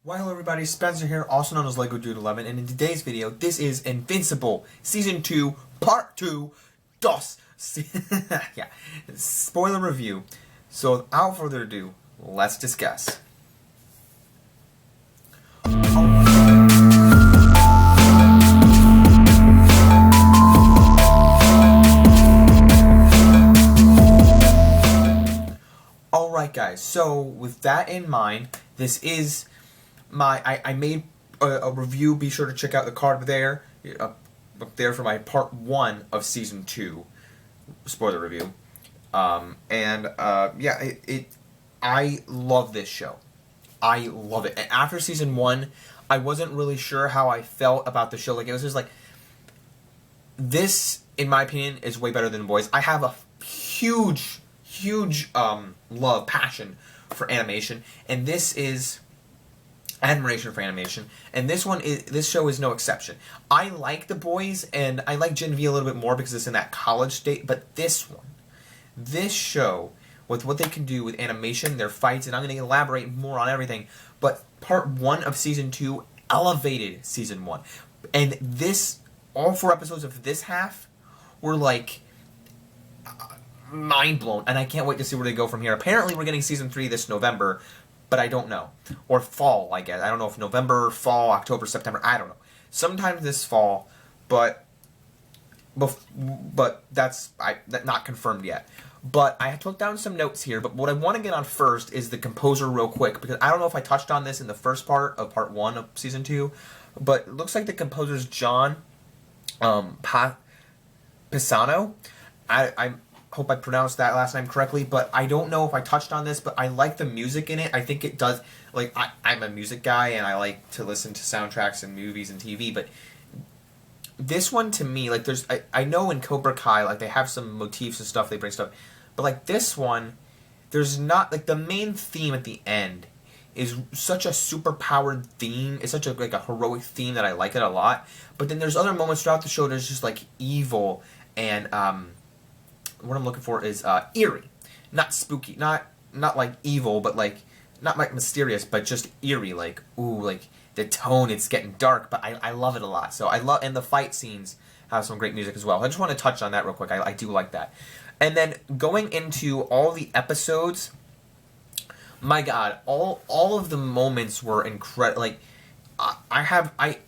Well, hello everybody, Spencer here, also known as Lego Dude 11, and in today's video, this is Invincible, Season 2, Part 2, DOS. Yeah, spoiler review. So, without further ado, let's discuss. Alright guys, so with that in mind, this is I made a review. Be sure to check out the card there, up there for my part 1 of season 2 spoiler review. Yeah, I love this show. I love it. And after season 1, I wasn't really sure how I felt about the show. Like, it was just like, this, in my opinion, is way better than Boys. I have a huge love, passion for animation, and this is admiration for animation, and this show is no exception. I like The Boys, and I like Gen V a little bit more because it's in that college state, but this show, with what they can do with animation, their fights, and I'm going to elaborate more on everything, but part 1 of season 2 elevated season 1, and all 4 episodes of this half were like mind blown, and I can't wait to see where they go from here. Apparently we're getting season 3 this November, but I don't know. Or fall, I guess. I don't know if November, fall, October, September, I don't know. Sometimes this fall, but that's not confirmed yet. But I took down some notes here, but what I want to get on first is the composer real quick, because I don't know if I touched on this in the first part of part 1 of season 2, but it looks like the composer's John Pisano. I hope I pronounced that last name correctly, but I don't know if I touched on this, but I like the music in it. I think it does, like, I'm a music guy, and I like to listen to soundtracks and movies and TV, but this one, to me, like, I know in Cobra Kai, like, they have some motifs and stuff, they bring stuff, but, like, this one, there's not, like, the main theme at the end is such a super-powered theme. It's such a heroic theme that I like it a lot, but then there's other moments throughout the show there's just, like, evil, and, what I'm looking for is eerie, not spooky, not like evil, but like not like mysterious, but just eerie. Like, ooh, like the tone, it's getting dark, but I love it a lot. So and the fight scenes have some great music as well. I just want to touch on that real quick. I do like that. And then going into all the episodes, my God, all of the moments were incredible. Like,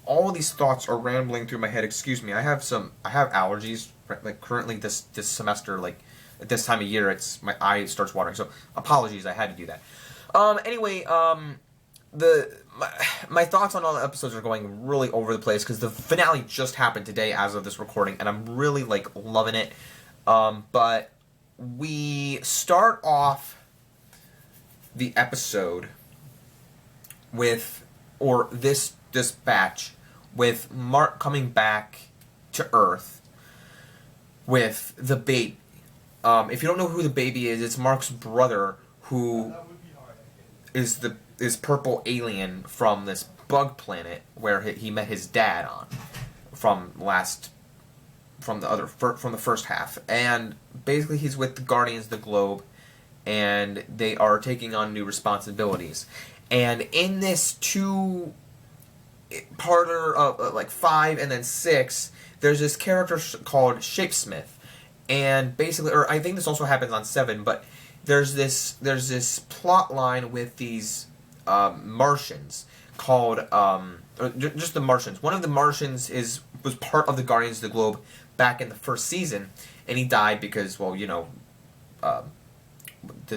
all of these thoughts are rambling through my head. Excuse me. I have allergies. Like, currently this semester, like at this time of year, my eye starts watering. So apologies, I had to do that. Anyway, my thoughts on all the episodes are going really over the place because the finale just happened today as of this recording, and I'm really like loving it. But we start off the episode with, or this batch, with Mark coming back to Earth with the baby. If you don't know who the baby is, it's Mark's brother, who is purple alien from this bug planet where he met his dad on from the first half. And basically he's with the Guardians of the Globe, and they are taking on new responsibilities. And in this 2-parter of like 5 and then 6, there's this character called Shapesmith, and basically, or I think this also happens on 7, but there's this plot line with these Martians called just the Martians. One of the Martians was part of the Guardians of the Globe back in the first season, and he died because, well, you know, the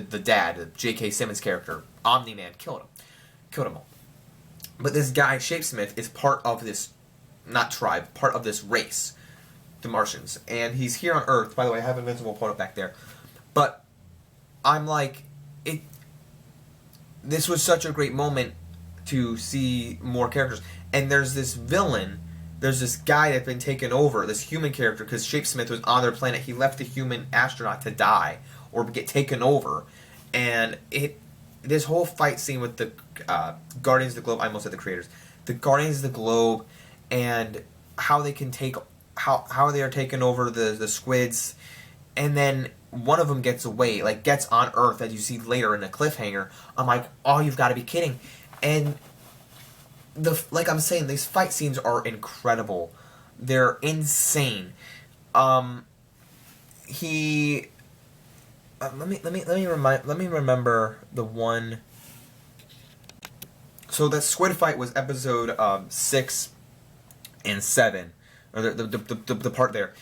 dad, the J.K. Simmons character, Omni-Man, killed him all. But this guy Shapesmith is part of this, not tribe, part of this race, the Martians, and he's here on Earth. By the way, I have Invincible pulled up back there, but I'm like, this was such a great moment to see more characters, and there's this villain, there's this guy that's been taken over, this human character, because Shapesmith was on their planet. He left the human astronaut to die or get taken over, and this whole fight scene with the Guardians of the Globe, I almost said the creators, the Guardians of the Globe, and how they can how they are taking over the squids, and then one of them gets away, like gets on Earth, as you see later in a cliffhanger. I'm like, oh, you've got to be kidding. And like I'm saying, these fight scenes are incredible. They're insane. He let me remember the one. So the squid fight was episode 6 and 7, or the part there,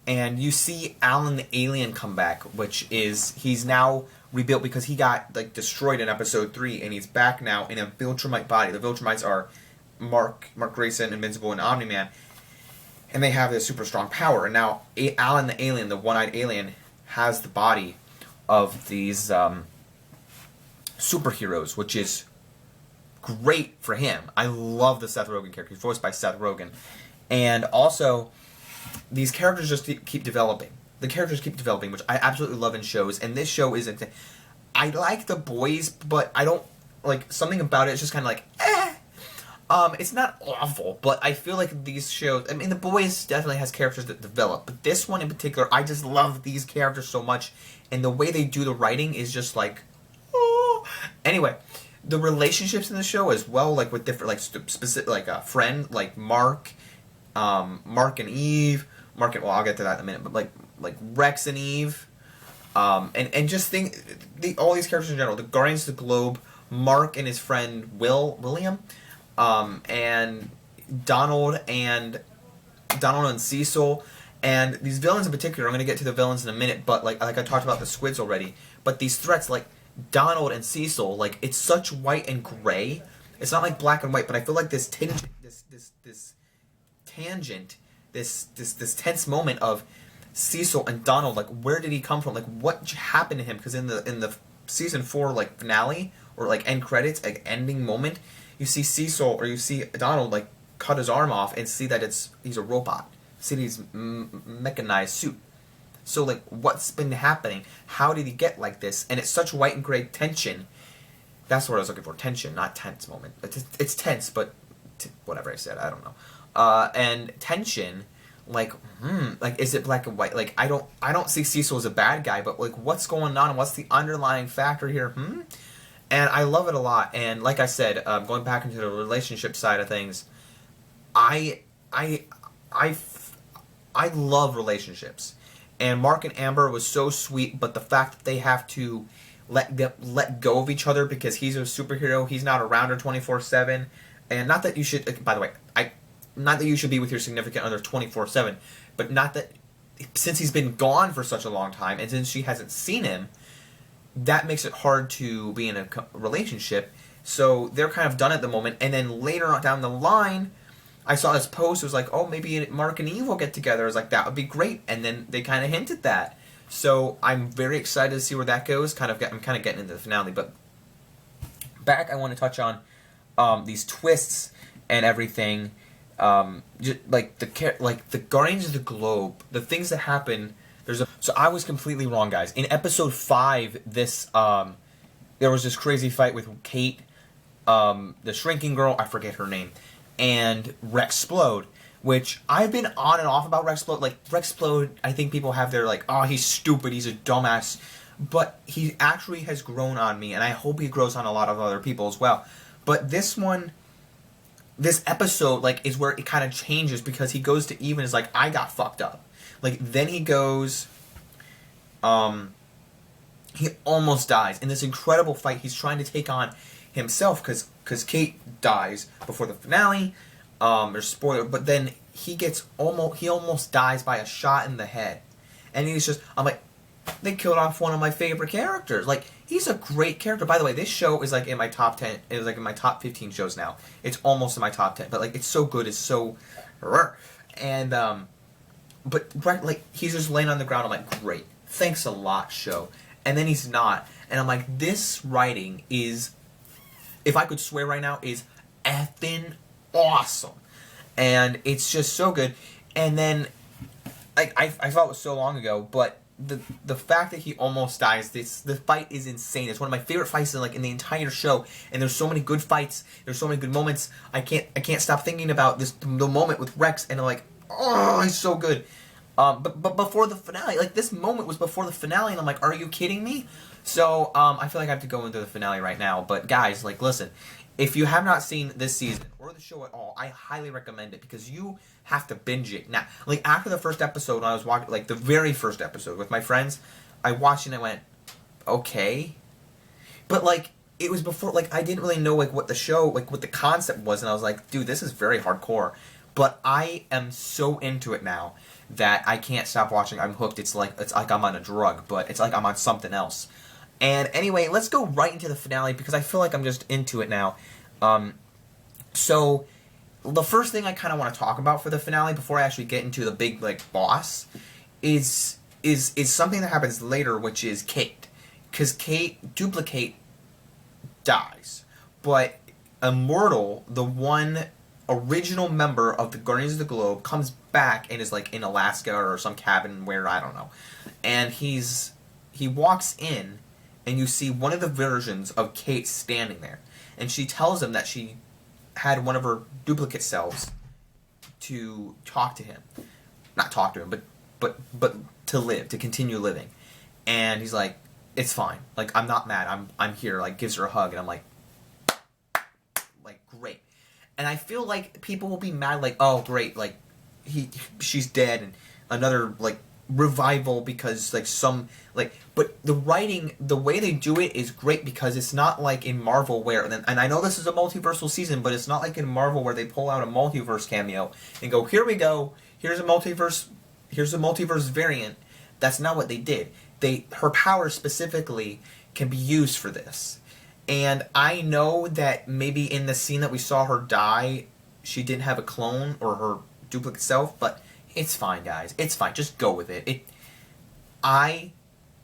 and you see Alan the alien come back, which is he's now rebuilt because he got like destroyed in episode 3, and he's back now in a Viltrumite body. The Viltrumites are Mark Grayson, Invincible, and Omni-Man, and they have this super strong power. And now Alan the alien, the one-eyed alien, has the body of these superheroes, which is great for him. I love the Seth Rogen character. He's voiced by Seth Rogen. And also, these characters just keep developing. The characters keep developing, which I absolutely love in shows. And this show isn't... I like The Boys, but I don't... Like, something about it is just kind of like, eh. It's not awful, but I feel like these shows... I mean, The Boys definitely has characters that develop. But this one in particular, I just love these characters so much. And the way they do the writing is just like... Oh. Anyway... The relationships in the show as well, like with different, like specific, like a friend, like Mark and Eve, well, I'll get to that in a minute, but like Rex and Eve, and just all these characters in general, the Guardians of the Globe, Mark and his friend William, and Donald and Cecil, and these villains in particular. I'm gonna get to the villains in a minute, but like I talked about the squids already, but these threats like Donald and Cecil, like, it's such white and gray. It's not like black and white, but I feel like this tangent, this tense moment of Cecil and Donald, like, where did he come from? Like, what happened to him? Because in the season 4, like, finale, or, like, end credits, like, ending moment, you see Cecil, or you see Donald, like, cut his arm off and see that he's a robot. See that he's mechanized suit. So, like, what's been happening? How did he get like this? And it's such white and gray tension. That's what I was looking for. Tension, not tense moment. It's tense, but whatever I said, I don't know. And tension, like, is it black and white? Like, I don't see Cecil as a bad guy, but, like, what's going on? What's the underlying factor here? And I love it a lot. And like I said, going back into the relationship side of things, I love relationships. And Mark and Amber was so sweet, but the fact that they have to let go of each other because he's a superhero, he's not around her 24/7, and not that you should. By the way, not that you should be with your significant other 24/7, but not that since he's been gone for such a long time, and since she hasn't seen him, that makes it hard to be in a relationship. So they're kind of done at the moment, and then later on down the line, I saw this post. It was like, oh, maybe Mark and Eve will get together. I was like, that would be great. And then they kind of hinted that. So I'm very excited to see where that goes. I'm kind of getting into the finale. But back, I want to touch on these twists and everything. Just, like the Guardians of the Globe, the things that happen. So I was completely wrong, guys. In episode 5, there was this crazy fight with Kate, the shrinking girl. I forget her name. And Rexplode, which I've been on and off about Rexplode. Like, Rexplode, I think people have their, like, oh, he's stupid, he's a dumbass. But he actually has grown on me, and I hope he grows on a lot of other people as well. But this episode, like, is where it kind of changes, because he goes to Eve and is like, I got fucked up. Like, then he goes, he almost dies. In this incredible fight, he's trying to take on himself, because Kate dies before the finale, or spoiler, but then he almost dies by a shot in the head, and he's just, I'm like, they killed off one of my favorite characters. Like, he's a great character. By the way, this show is like in my top 10, it was like in my top 15 shows now. It's almost in my top 10, but like, it's so good, it's so, and, but right, like, he's just laying on the ground, I'm like, great, thanks a lot, show, and then he's not, and I'm like, this writing is, if I could swear right now, is effing awesome. And it's just so good. And then, like, I thought it was so long ago, but the fact that he almost dies, the fight is insane. It's one of my favorite fights in the entire show. And there's so many good fights. There's so many good moments. I can't stop thinking about the moment with Rex, and I'm like, oh, he's so good. But before the finale, like, this moment was before the finale, and I'm like, are you kidding me? So, I feel like I have to go into the finale right now. But, guys, like, listen, if you have not seen this season, or or the show at all, I highly recommend it because you have to binge it. Now, like after the first episode, when I was watching, like the very first episode with my friends, I watched it and I went, okay, but like it was before, like I didn't really know like what the show, like what the concept was, and I was like, dude, this is very hardcore. But I am so into it now that I can't stop watching. I'm hooked. It's like I'm on a drug, but it's like I'm on something else. And anyway, let's go right into the finale because I feel like I'm just into it now. So the first thing I kind of want to talk about for the finale before I actually get into the big like boss is something that happens later, which is Kate, because Kate Duplicate dies, but Immortal, the one original member of the Guardians of the Globe, comes back and is like in Alaska or some cabin where I don't know, and he walks in, and you see one of the versions of Kate standing there, and she tells him that she had one of her duplicate selves to talk to him, not talk to him, but to live, to continue living, and he's like, it's fine, like I'm not mad, I'm here, like gives her a hug, and I'm like great. And I feel like people will be mad, like, oh great, like she's dead, and another like revival because like some like, but the writing, the way they do it is great because it's not like in Marvel where, and I know this is a multiversal season, but it's not like in Marvel where they pull out a multiverse cameo and go, here we go, here's a multiverse variant. That's not what they did. Her power specifically can be used for this. And I know that maybe in the scene that we saw her die, she didn't have a clone or her duplicate self, but it's fine, guys. It's fine. Just go with it.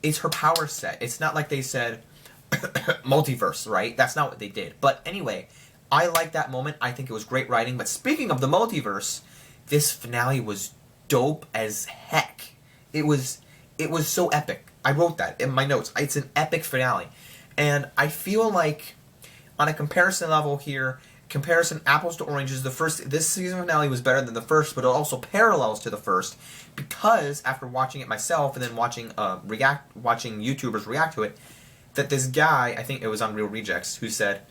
It's her power set. It's not like they said multiverse, right? That's not what they did. But anyway, I like that moment. I think it was great writing. But speaking of the multiverse, this finale was dope as heck. It was so epic. I wrote that in my notes. It's an epic finale. And I feel like on a comparison level here, comparison apples to oranges, this season finale was better than the first, but it also parallels to the first because after watching it myself and then watching YouTubers react to it, that this guy, I think it was on Real Rejects, who said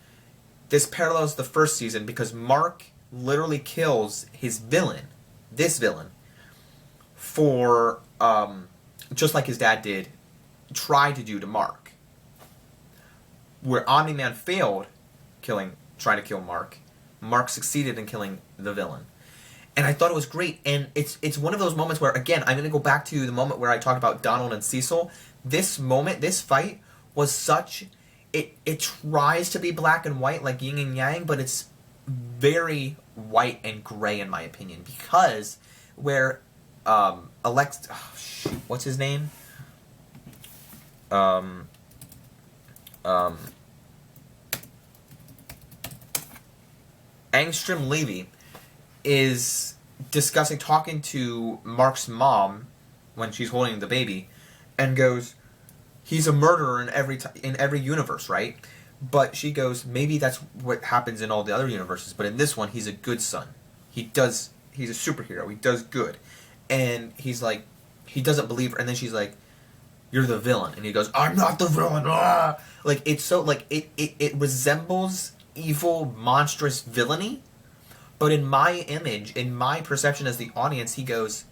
this parallels the first season because Mark literally kills his villain, this villain, for just like his dad did, tried to do to Mark. Where Omni-Man failed trying to kill Mark, Mark succeeded in killing the villain. And I thought it was great. And it's one of those moments where, again, I'm going to go back to the moment where I talked about Donald and Cecil. This moment, this fight, was such... It tries to be black and white, like yin and yang, but it's very white and gray, in my opinion. Because where what's his name? Angstrom Levy is talking to Mark's mom when she's holding the baby, and goes, he's a murderer in every universe, right? But she goes, maybe that's what happens in all the other universes, but in this one, he's a good son. He's a superhero. He does good. And he's like, he doesn't believe her, and then she's like, you're the villain. And he goes, I'm not the villain. Ah! Like, it's so, like, it resembles evil, monstrous villainy. But in my image, in my perception as the audience, he goes,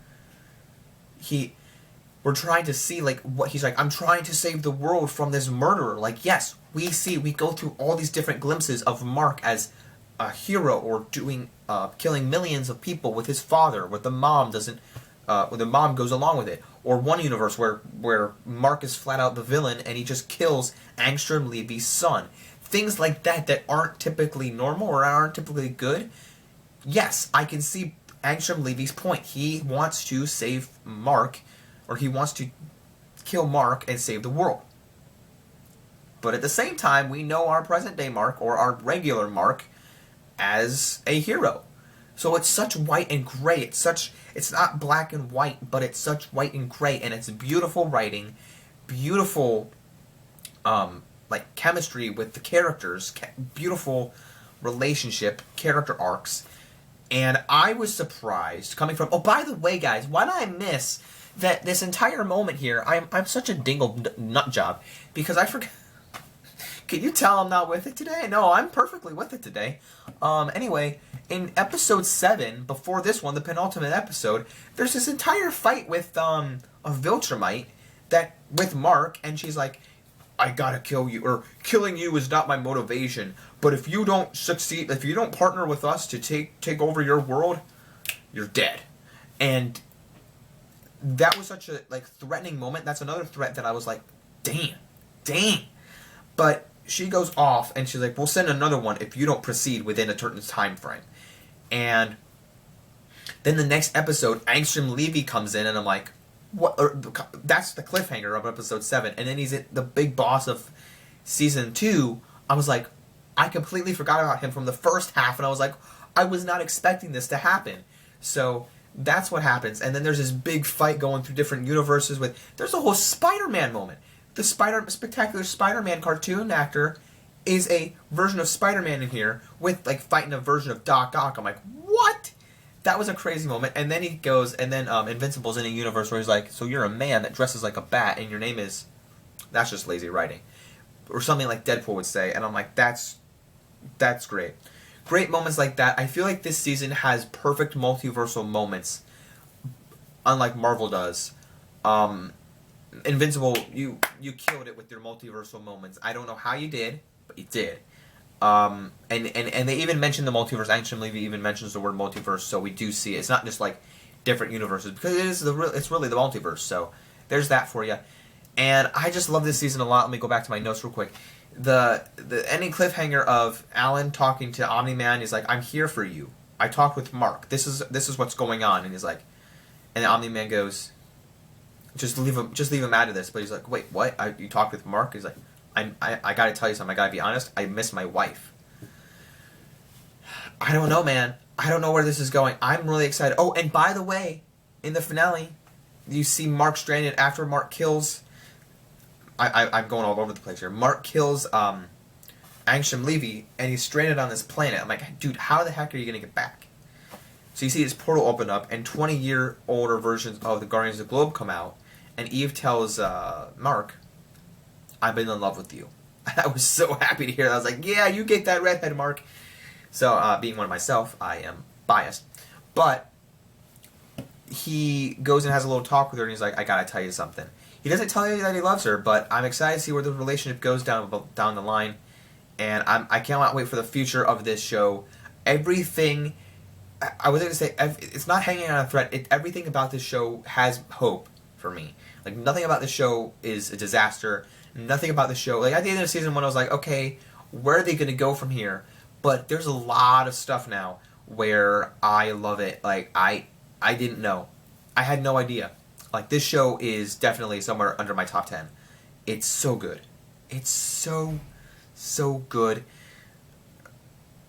we're trying to see, like, what he's like, I'm trying to save the world from this murderer. Like, yes, we go through all these different glimpses of Mark as a hero or killing millions of people with his father, where the mom doesn't, where the mom goes along with it. Or one universe where Mark is flat out the villain and he just kills Angstrom Levy's son. Things like that aren't typically normal or aren't typically good. Yes, I can see Angstrom Levy's point. He wants to save Mark, or he wants to kill Mark and save the world. But at the same time, we know our present day Mark, or our regular Mark, as a hero. So it's such white and gray. It's not black and white, but it's such white and gray, and it's beautiful writing, beautiful like chemistry with the characters, beautiful relationship, character arcs. And I was surprised coming from, oh, by the way, guys, why did I miss that this entire moment here? I'm such a dingle nut job because I forgot Can you tell I'm not with it today? No, I'm perfectly with it today. Anyway, in episode 7, before this one, the penultimate episode, there's this entire fight with a Viltrumite with Mark, and she's like, I gotta kill you, or killing you is not my motivation, but if you don't succeed, if you don't partner with us to take over your world, you're dead. And that was such a threatening moment. That's another threat that I was like, dang. But she goes off and she's like, we'll send another one if you don't proceed within a certain time frame. And then the next episode, Angstrom Levy comes in, and I'm like, what? That's the cliffhanger of episode 7. And then he's the big boss of season 2. I was like, I completely forgot about him from the first half, and I was like, I was not expecting this to happen. So that's what happens. And then there's this big fight going through different universes there's a whole Spider-Man moment. The Spectacular Spider-Man cartoon actor is a version of Spider-Man in here with fighting a version of Doc Ock. I'm like, what? That was a crazy moment. And then he goes, and then Invincible's in a universe where he's like, so you're a man that dresses like a bat, and your name is... That's just lazy writing. Or something like Deadpool would say. And I'm like, that's great. Great moments like that. I feel like this season has perfect multiversal moments, unlike Marvel does. Invincible, you killed it with your multiversal moments. I don't know how you did, but you did. And they even mention the multiverse. Angstrom Levy even mentions the word multiverse, so we do see it. It's not just different universes, because it's really the multiverse. So there's that for you. And I just love this season a lot. Let me go back to my notes real quick. The ending cliffhanger of Alan talking to Omni-Man. He's like, I'm here for you. I talked with Mark. This is what's going on. And he's like, and Omni-Man goes, just leave him out of this. But he's like, wait, what? You talked with Mark? He's like, I gotta tell you something. I gotta be honest. I miss my wife. I don't know, man. I don't know where this is going. I'm really excited. Oh, and by the way, in the finale, you see Mark stranded after Mark kills... I'm going all over the place here. Mark kills Angstrom Levy, and he's stranded on this planet. I'm like, dude, how the heck are you going to get back? So you see his portal open up, and 20-year-older versions of the Guardians of the Globe come out, and Eve tells Mark, I've been in love with you. I was so happy to hear that. I was like, yeah, you get that redhead, Mark. So, being one of myself, I am biased. But he goes and has a little talk with her, and he's like, I gotta tell you something. He doesn't tell you that he loves her, but I'm excited to see where the relationship goes down the line. And I cannot wait for the future of this show. Everything... I was going to say, it's not hanging on a thread. Everything about this show has hope for me. Nothing about this show is a disaster. Nothing about the show... at the end of season 1, I was like, okay, where are they going to go from here? But there's a lot of stuff now where I love it. I didn't know. I had no idea. This show is definitely somewhere under my top 10. It's so good. It's so good.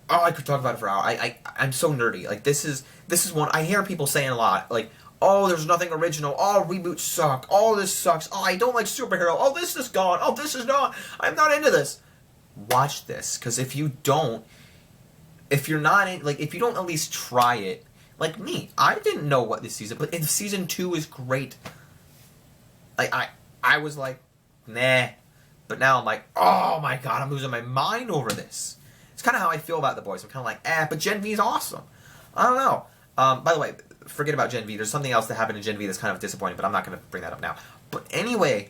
Oh, I could talk about it for hours. I'm so nerdy. This is one I hear people saying a lot. Oh, there's nothing original. Oh, reboots suck. Oh, this sucks. Oh, I don't like superhero. Oh, this is gone. Oh, this is not. I'm not into this. Watch this, because if you don't, if you're not in, if you don't at least try it, like me, I didn't know what this season, but season 2 is great. I was like, nah. But now I'm like, oh my god, I'm losing my mind over this. It's kind of how I feel about The Boys. I'm kind of like, but Gen V is awesome. I don't know. By the way, forget about Gen V. There's something else that happened in Gen V that's kind of disappointing, but I'm not going to bring that up now. But anyway,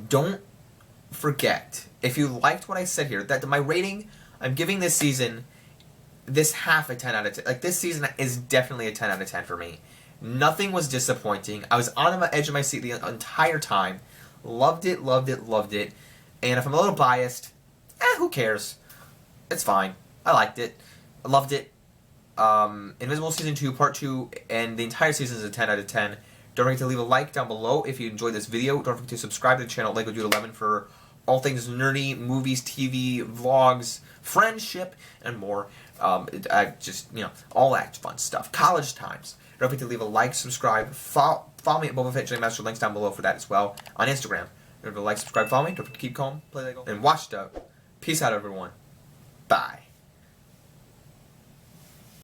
don't forget, if you liked what I said here, that my rating, I'm giving this season, this half a 10 out of 10. This season is definitely a 10 out of 10 for me. Nothing was disappointing. I was on the edge of my seat the entire time. Loved it, loved it, loved it. And if I'm a little biased, who cares? It's fine. I liked it. I loved it. Invincible Season 2, Part 2, and the entire season is a 10 out of 10. Don't forget to leave a like down below if you enjoyed this video. Don't forget to subscribe to the channel, Lego Dude 11, for all things nerdy, movies, TV, vlogs, friendship, and more. Just, all that fun stuff. College times. Don't forget to leave a like, subscribe, follow me at Boba Fett J Master. Links down below for that as well. On Instagram. Don't forget to like, subscribe, follow me. Don't forget to keep calm, play Lego, and watch Doug. Peace out, everyone. Bye.